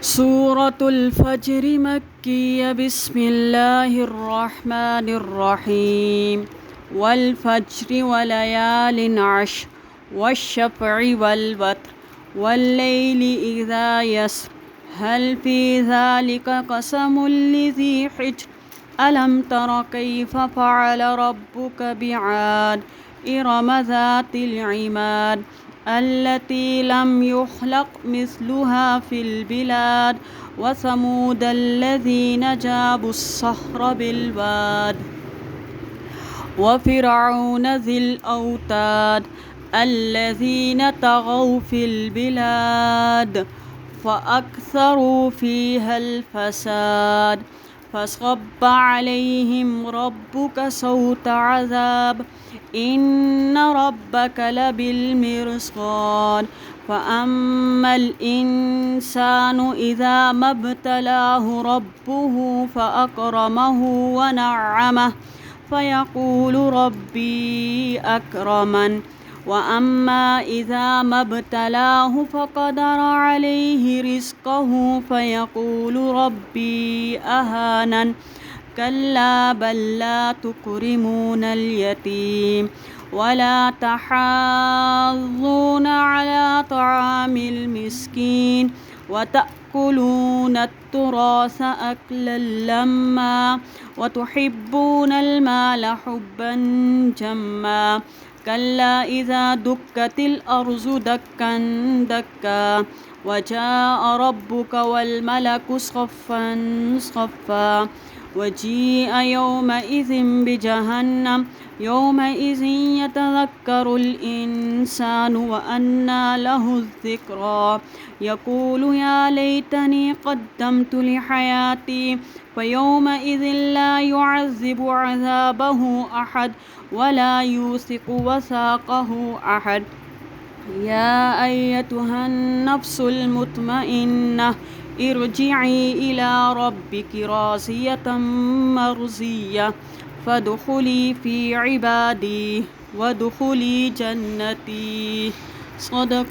سورة الفجر مكية. بسم الله الرحمن الرحيم. والفجر وليال عشر والشفع والوتر والليل إذا يسر هل في ذلك قسم لذي حجر ألم تر كيف فعل ربك بعاد إرم ذات العماد التي لم يخلق مثلها في البلاد وثمود الذين جابوا الصخر بالواد وفرعون ذي الأوتاد الذين طغوا في البلاد فأكثروا فيها الفساد فصب عليهم ربك صوت عذاب إن ربك لبالمرصاد فأما الإنسان إذا ما ابتلاه ربه فأكرمه ونعمه فيقول ربي أكرمن وأما إذا ما ابتلاه فقدر عليه رزقه فيقول ربي أهانن كلا بل لا تكرمون اليتيم ولا تحاضون على طعام المسكين وتأكلون التراث أكلا لما وتحبون المال حبا جما كلا إذا دكت الأرض دكا دكا وجاء ربك والملك صفا صفا وجيء يومئذ بجهنم يومئذ يتذكر الإنسان وأنى له الذكرى يقول يا ليتني قدمت لحياتي فيومئذ لا يعذب عذابه أحد ولا يوثق وثاقه أحد يا أيتها النفس المطمئنة ارجعي إلى ربك راضية مرضية فادخلي في عبادي وادخلي جنتي. صدق